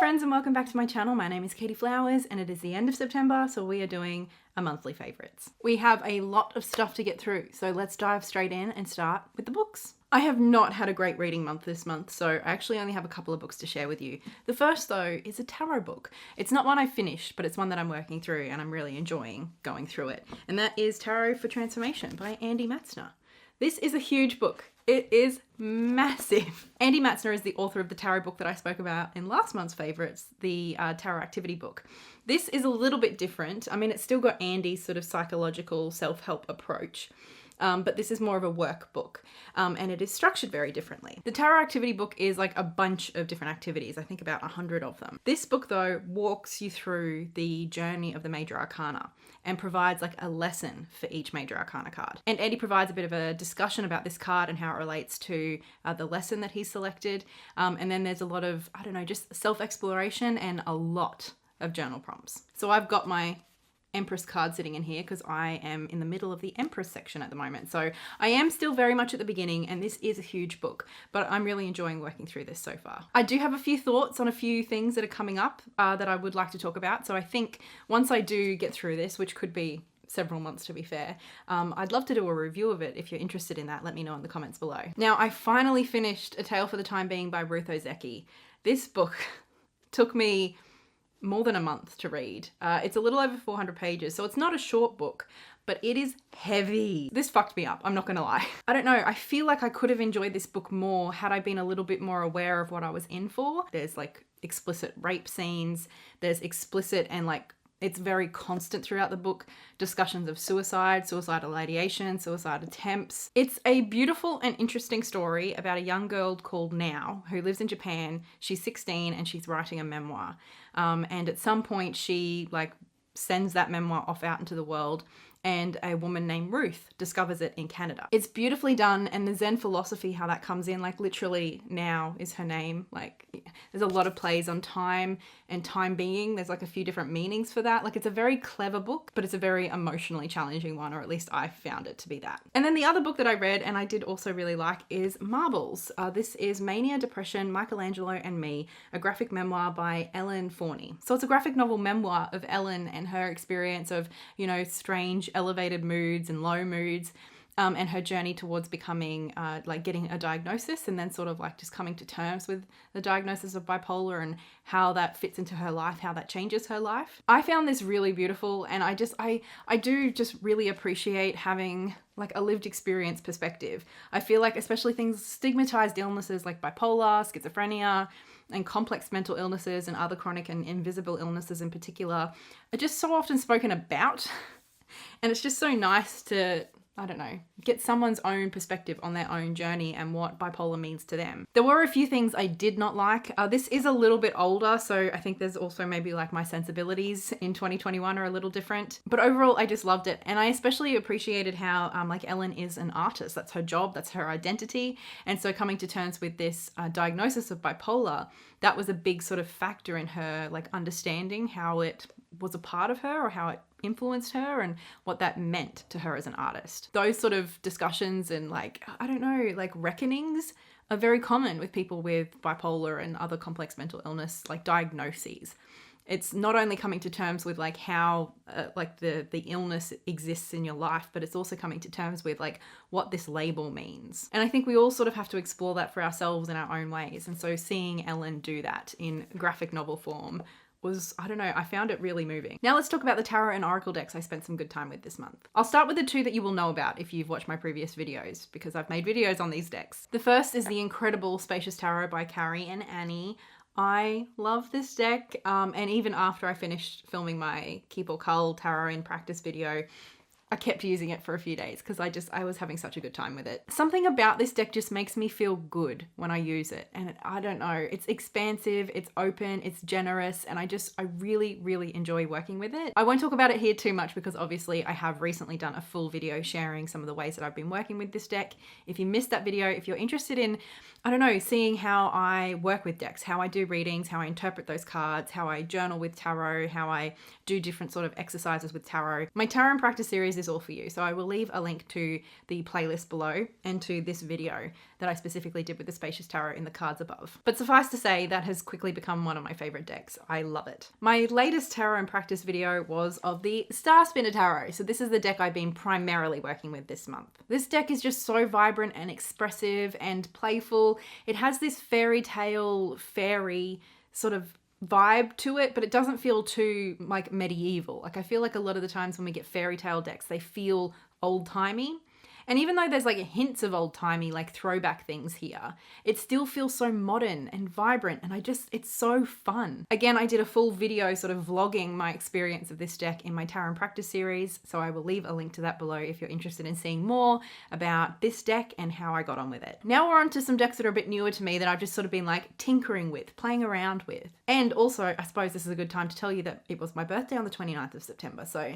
friends and welcome back to my channel. My name is Katey Flowers and it is the end of September, so we are doing a monthly favourites. We have a lot of stuff to get through, so let's dive straight in and start with the books. I have not had a great reading month this month, so I actually only have a couple of books to share with you. The first though is a tarot book. It's not one I finished, but it's one that I'm working through and I'm really enjoying going through it. And that is Tarot for Transformation by Matzner. This is a huge book. It is massive. Matzner is the author of the tarot book that I spoke about in last month's favourites, the tarot activity book. This is a little bit different. I mean, it's still got Andy's sort of psychological self-help approach, but this is more of a workbook, and it is structured very differently. The tarot activity book is like a bunch of different activities, I think about 100 of them. This book though walks you through the journey of the major arcana and provides like a lesson for each major arcana card. And Andy provides a bit of a discussion about this card and how it relates to the lesson that he selected. And then there's a lot of, I don't know, just self-exploration and a lot of journal prompts. So I've got my Empress card sitting in here because I am in the middle of the Empress section at the moment. So I am still very much at the beginning and this is a huge book, but I'm really enjoying working through this so far. I do have a few thoughts on a few things that are coming up that I would like to talk about. So I think once I do get through this, which could be several months to be fair, I'd love to do a review of it. If you're interested in that, let me know in the comments below. Now, I finally finished A Tale for the Time Being by Ruth Ozeki. This book took me more than a month to read. It's a little over 400 pages, so it's not a short book, but it is heavy. This fucked me up, I'm not gonna lie. I don't know, I feel like I could have enjoyed this book more had I been a little bit more aware of what I was in for. There's like explicit rape scenes, there's explicit and like, it's very constant throughout the book, discussions of suicide, suicidal ideation, suicide attempts. It's a beautiful and interesting story about a young girl called Now who lives in Japan. She's 16 and she's writing a memoir. And at some point she like sends that memoir off out into the world and a woman named Ruth discovers it in Canada. It's beautifully done, and the Zen philosophy, how that comes in, like literally Now is her name. Like there's a lot of plays on time and time being. There's like a few different meanings for that. Like it's a very clever book, but it's a very emotionally challenging one, or at least I found it to be that. And then the other book that I read and I did also really like is Marbles. This is Mania, Depression, Michelangelo and Me, a graphic memoir by Ellen Forney. So it's a graphic novel memoir of Ellen and her experience of, you know, strange elevated moods and low moods, and her journey towards becoming like getting a diagnosis and then sort of like just coming to terms with the diagnosis of bipolar and how that fits into her life, how that changes her life. I found this really beautiful, and I do just really appreciate having like a lived experience perspective. I feel like especially things, stigmatized illnesses like bipolar, schizophrenia, and complex mental illnesses and other chronic and invisible illnesses in particular are just so often spoken about. And it's just so nice to, I don't know, get someone's own perspective on their own journey and what bipolar means to them. There were a few things I did not like. This is a little bit older, so I think there's also maybe like my sensibilities in 2021 are a little different. But overall, I just loved it. And I especially appreciated how like Ellen is an artist. That's her job, that's her identity. And so coming to terms with this diagnosis of bipolar, that was a big sort of factor in her like understanding how it was a part of her or how it influenced her and what that meant to her as an artist. Those sort of discussions and like, I don't know, like reckonings are very common with people with bipolar and other complex mental illness, like diagnoses. It's not only coming to terms with like how like the illness exists in your life, but it's also coming to terms with like what this label means. And I think we all sort of have to explore that for ourselves in our own ways. And so seeing Ellen do that in graphic novel form was, I don't know, I found it really moving. Now let's talk about the tarot and oracle decks I spent some good time with this month. I'll start with the two that you will know about if you've watched my previous videos, because I've made videos on these decks. The first is the incredible Spacious Tarot by Carrie and Annie. I love this deck, and even after I finished filming my Keep or Cull tarot in practice video, I kept using it for a few days because I was having such a good time with it. Something about this deck just makes me feel good when I use it. And I don't know, it's expansive, it's open, it's generous, and I really, really enjoy working with it. I won't talk about it here too much because obviously I have recently done a full video sharing some of the ways that I've been working with this deck. If you missed that video, if you're interested in, I don't know, seeing how I work with decks, how I do readings, how I interpret those cards, how I journal with tarot, how I do different sort of exercises with tarot. My tarot in practice series is all for you. So I will leave a link to the playlist below and to this video that I specifically did with the Spacious Tarot in the cards above. But suffice to say, that has quickly become one of my favorite decks. I love it. My latest tarot and practice video was of the Star Spinner Tarot. So this is the deck I've been primarily working with this month. This deck is just so vibrant and expressive and playful. It has this fairy tale, fairy sort of vibe to it, but it doesn't feel too like medieval. Like I feel like a lot of the times when we get fairy tale decks, they feel old-timey. And even though there's like hints of old-timey, like throwback things here, it still feels so modern and vibrant, and it's so fun. Again, I did a full video sort of vlogging my experience of this deck in my Tarot and Practice series, so I will leave a link to that below if you're interested in seeing more about this deck and how I got on with it. Now we're on to some decks that are a bit newer to me that I've just sort of been like tinkering with, playing around with. And also, I suppose this is a good time to tell you that it was my birthday on the 29th of September, so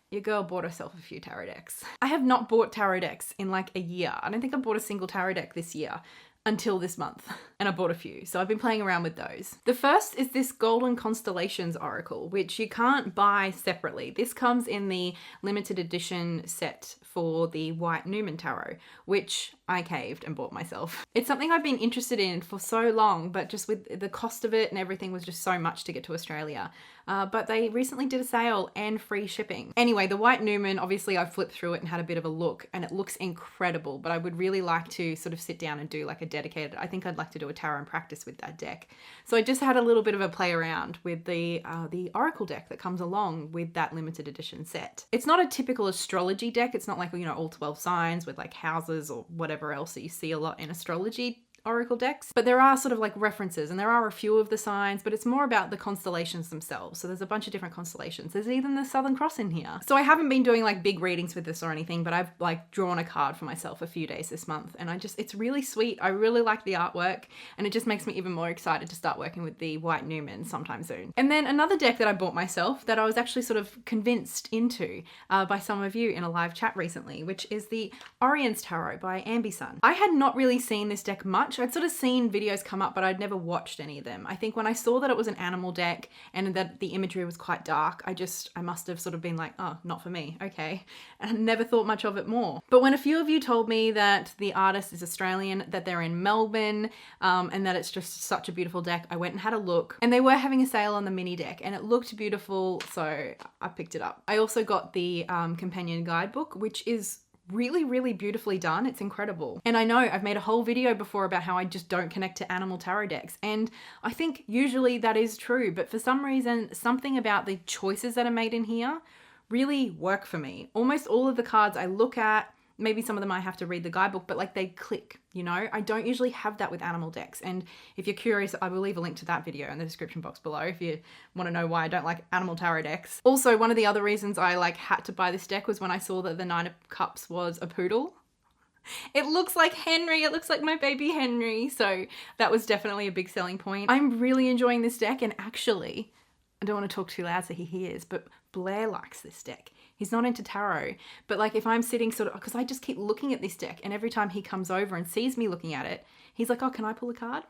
your girl bought herself a few tarot decks. I have not bought tarot decks in like a year. I don't think I bought a single tarot deck this year until this month, and I bought a few, so I've been playing around with those. The first is this Golden Constellations Oracle, which you can't buy separately. This comes in the limited edition set for the White Numen Tarot, which I caved and bought myself. It's something I've been interested in for so long, but just with the cost of it and everything was just so much to get to Australia. But they recently did a sale and free shipping. Anyway, the White Numen, obviously I flipped through it and had a bit of a look, and it looks incredible, but I would really like to sort of sit down and do like a dedicated, I think I'd like to do a tarot and practice with that deck. So I just had a little bit of a play around with the Oracle deck that comes along with that limited edition set. It's not a typical astrology deck. It's not like, you know, all 12 signs with like houses or whatever else that you see a lot in astrology oracle decks, but there are sort of like references, and there are a few of the signs, but it's more about the constellations themselves. So there's a bunch of different constellations. There's even the Southern Cross in here. So I haven't been doing like big readings with this or anything, but I've like drawn a card for myself a few days this month, and it's really sweet. I really like the artwork, and it just makes me even more excited to start working with the White Numen sometime soon. And then another deck that I bought myself that I was actually sort of convinced into by some of you in a live chat recently, which is the Oriens Tarot by AmbiSun. I had not really seen this deck much. I'd sort of seen videos come up, but I'd never watched any of them. I think when I saw that it was an animal deck and that the imagery was quite dark, I must have sort of been like, oh, not for me, okay. And I never thought much of it more. But when a few of you told me that the artist is Australian, that they're in Melbourne, and that it's just such a beautiful deck, I went and had a look, and they were having a sale on the mini deck, and it looked beautiful, so I picked it up. I also got the companion guidebook, which is really, really beautifully done. It's incredible. And I know I've made a whole video before about how I just don't connect to animal tarot decks. And I think usually that is true, but for some reason, something about the choices that are made in here really work for me. Almost all of the cards I look at, maybe some of them I have to read the guidebook, but like they click, you know? I don't usually have that with animal decks. And if you're curious, I will leave a link to that video in the description box below if you want to know why I don't like animal tarot decks. Also, one of the other reasons I like had to buy this deck was when I saw that the Nine of Cups was a poodle. It looks like Henry, it looks like my baby Henry. So that was definitely a big selling point. I'm really enjoying this deck, and actually, I don't want to talk too loud so he hears, but Blair likes this deck. He's not into tarot, but like if I'm sitting sort of, because I just keep looking at this deck, and every time he comes over and sees me looking at it, he's like, oh, can I pull a card?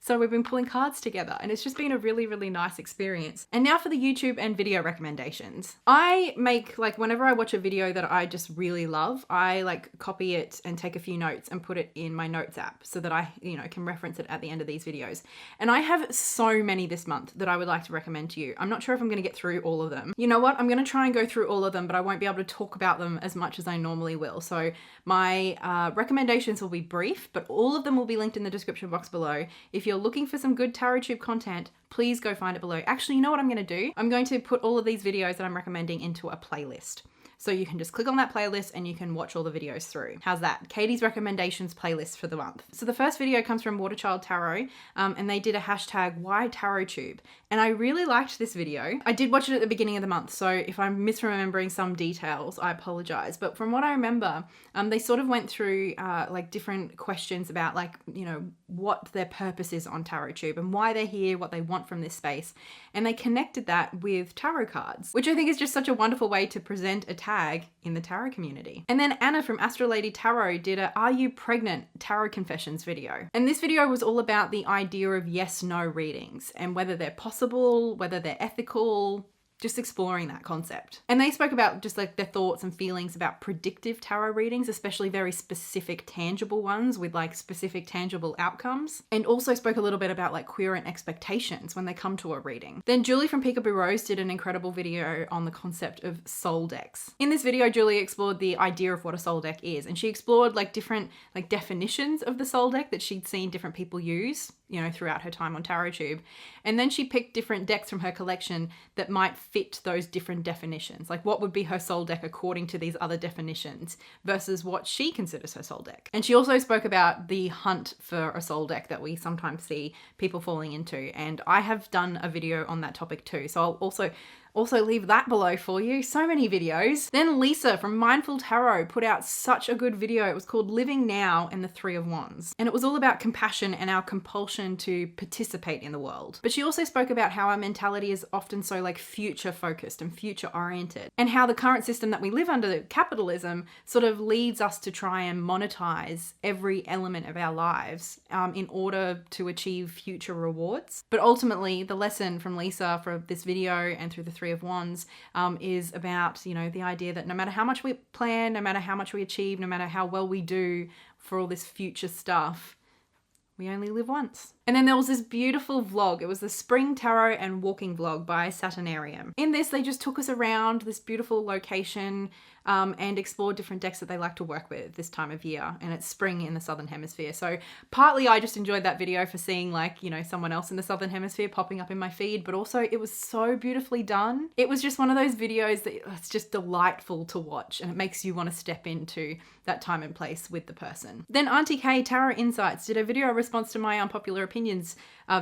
So we've been pulling cards together, and it's just been a really, really nice experience. And now for the YouTube and video recommendations. I make, like, whenever I watch a video that I just really love, I like copy it and take a few notes and put it in my notes app so that I, you know, can reference it at the end of these videos. And I have so many this month that I would like to recommend to you. I'm not sure if I'm going to get through all of them. You know what? I'm going to try and go through all of them, but I won't be able to talk about them as much as I normally will. So my recommendations will be brief, but all of them will be linked in the description box below. If you're looking for some good TarotTube content, please go find it below. Actually, you know what I'm going to do? I'm going to put all of these videos that I'm recommending into a playlist. So you can just click on that playlist and you can watch all the videos through. How's that? Katey's recommendations playlist for the month. So the first video comes from Waterchild Tarot, and they did a hashtag why TarotTube. And I really liked this video. I did watch it at the beginning of the month, so if I'm misremembering some details, I apologize. But from what I remember, they sort of went through like different questions about, like, you know, what their purpose is on TarotTube and why they're here, what they want from this space. And they connected that with tarot cards, which I think is just such a wonderful way to present a tag in the tarot community. And then Anna from Astrolady Tarot did a Are You Pregnant Tarot Confessions video. And this video was all about the idea of yes-no readings and whether they're possible, whether they're ethical, just exploring that concept. And they spoke about just like their thoughts and feelings about predictive tarot readings, especially very specific tangible ones with like specific tangible outcomes. And also spoke a little bit about like querent expectations when they come to a reading. Then Julie from Peekaboo Rose did an incredible video on the concept of soul decks. In this video, Julie explored the idea of what a soul deck is, and she explored like different like definitions of the soul deck that she'd seen different people use, you know, throughout her time on TarotTube. And then she picked different decks from her collection that might fit those different definitions. Like what would be her soul deck according to these other definitions versus what she considers her soul deck. And she also spoke about the hunt for a soul deck that we sometimes see people falling into. And I have done a video on that topic too. So I'll also leave that below for you. So many videos. Then Lisa from Mindful Tarot put out such a good video. It was called Living Now and the Three of Wands. And it was all about compassion and our compulsion to participate in the world. But she also spoke about how our mentality is often so like future focused and future oriented, and how the current system that we live under, capitalism, sort of leads us to try and monetize every element of our lives in order to achieve future rewards. But ultimately, the lesson from Lisa for this video and through the Three of Wands is about, you know, the idea that no matter how much we plan, no matter how much we achieve, no matter how well we do for all this future stuff, we only live once. And then there was this beautiful vlog. It was the Spring Tarot and Walking vlog by Saturnarium. In this, they just took us around this beautiful location and explored different decks that they like to work with this time of year. And it's spring in the Southern Hemisphere. So partly I just enjoyed that video for seeing like, you know, someone else in the Southern Hemisphere popping up in my feed, but also it was so beautifully done. It was just one of those videos that it's just delightful to watch, and it makes you want to step into that time and place with the person. Then Auntie K Tarot Insights did a video response to my unpopular opinions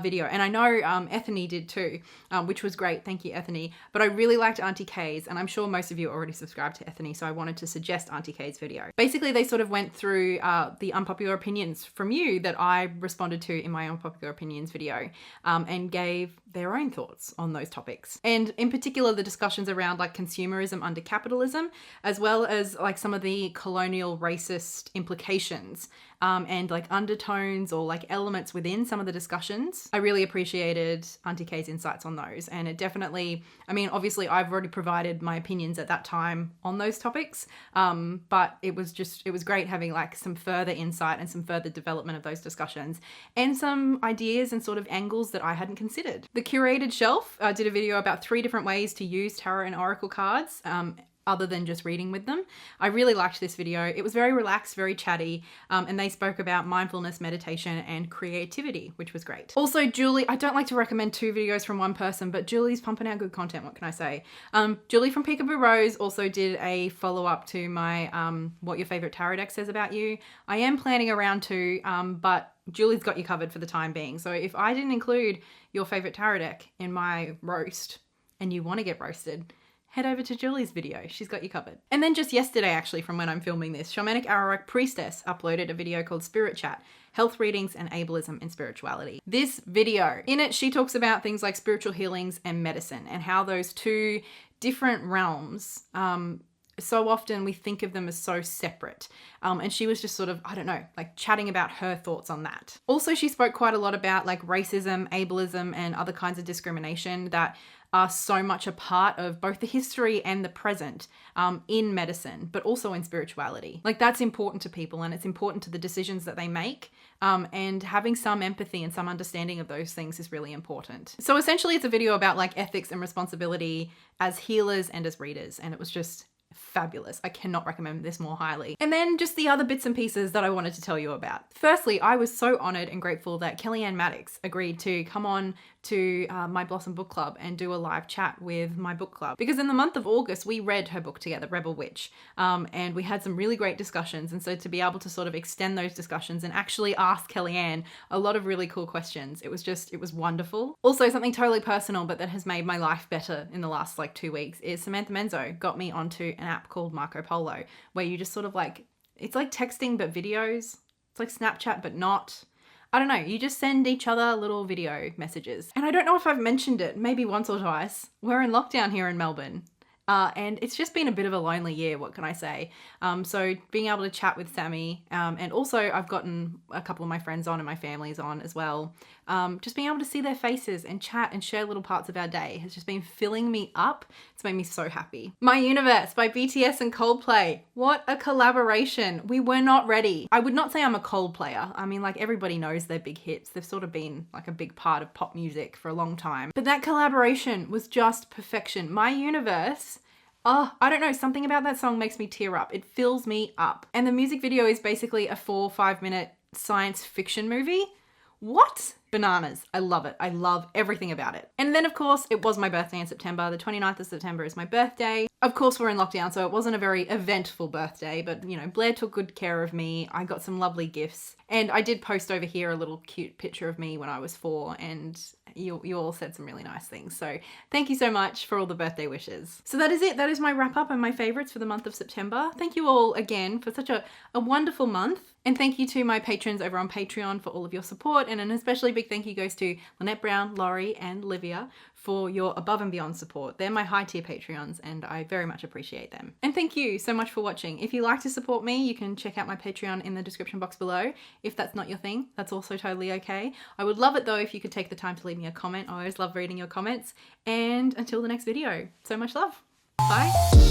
video, and I know Ethany did too, which was great. Thank you, Ethany. But I really liked Auntie K's, and I'm sure most of you already subscribed to Ethany, so I wanted to suggest Auntie K's video. Basically, they sort of went through the unpopular opinions from you that I responded to in my unpopular opinions video, and gave their own thoughts on those topics. And in particular, the discussions around like consumerism under capitalism, as well as like some of the colonial racist implications and like undertones or like elements within some of the discussions. I really appreciated Auntie K's insights on those. And it definitely, I mean, obviously I've already provided my opinions at that time on those topics, but it was great having like some further insight and some further development of those discussions and some ideas and sort of angles that I hadn't considered. The Curated Shelf did a video about 3 different ways to use tarot and oracle cards, other than just reading with them. I really liked this video. It was very relaxed, very chatty, and they spoke about mindfulness, meditation, and creativity, which was great. Also, Julie, I don't like to recommend 2 videos from one person, but Julie's pumping out good content, what can I say? Julie from Peekaboo Rose also did a follow-up to my What Your Favorite Tarot Deck Says About You. I am planning a round 2, but Julie's got you covered for the time being. So if I didn't include your favorite tarot deck in my roast and you want to get roasted, head over to Julie's video. She's got you covered. And then just yesterday, actually, from when I'm filming this, Shamanic Arawak Priestess uploaded a video called Spirit Chat, Health Readings and Ableism in Spirituality. This video, in it, she talks about things like spiritual healings and medicine and how those 2 different realms, so often we think of them as so separate. And she was just sort of, I don't know, like chatting about her thoughts on that. Also, she spoke quite a lot about like racism, ableism, and other kinds of discrimination that are so much a part of both the history and the present in medicine, but also in spirituality. Like that's important to people, and it's important to the decisions that they make. And having some empathy and some understanding of those things is really important. So essentially it's a video about like ethics and responsibility as healers and as readers. And it was just fabulous. I cannot recommend this more highly. And then just the other bits and pieces that I wanted to tell you about. Firstly, I was so honored and grateful that Kellyanne Maddox agreed to come on to my Blossom Book Club and do a live chat with my book club. Because in the month of August, we read her book together, Rebel Witch, and we had some really great discussions. And so to be able to sort of extend those discussions and actually ask Kellyanne a lot of really cool questions, it was wonderful. Also, something totally personal, but that has made my life better in the last like 2 weeks is Samantha Menzo got me onto an app called Marco Polo, where you just sort of like, it's like texting but videos. It's like Snapchat but not. I don't know, you just send each other little video messages. And I don't know if I've mentioned it, maybe once or twice. We're in lockdown here in Melbourne. And it's just been a bit of a lonely year, what can I say? So being able to chat with Sammy, and also I've gotten a couple of my friends on and my family's on as well. Just being able to see their faces and chat and share little parts of our day has just been filling me up. It's made me so happy. My Universe by BTS and Coldplay. What a collaboration. We were not ready. I would not say I'm a Coldplayer. I mean, like, everybody knows their big hits. They've sort of been like a big part of pop music for a long time. But that collaboration was just perfection. My Universe, oh, I don't know, something about that song makes me tear up. It fills me up. And the music video is basically a 4-5 minute science fiction movie. What? Bananas. I love it. I love everything about it. And then, of course, it was my birthday in September. The 29th of September is my birthday. Of course, we're in lockdown, so it wasn't a very eventful birthday, but, you know, Blair took good care of me. I got some lovely gifts. And I did post over here a little cute picture of me when I was 4, and you all said some really nice things. So thank you so much for all the birthday wishes. So that is it. That is my wrap up and my favorites for the month of September. Thank you all again for such a wonderful month. And thank you to my patrons over on Patreon for all of your support. And an especially big thank you goes to Lynette Brown, Laurie, and Livia for your above and beyond support. They're my high tier Patreons and I very much appreciate them. And thank you so much for watching. If you like to support me, you can check out my Patreon in the description box below. If that's not your thing, that's also totally okay. I would love it though if you could take the time to leave me a comment. I always love reading your comments. And until the next video, so much love. Bye.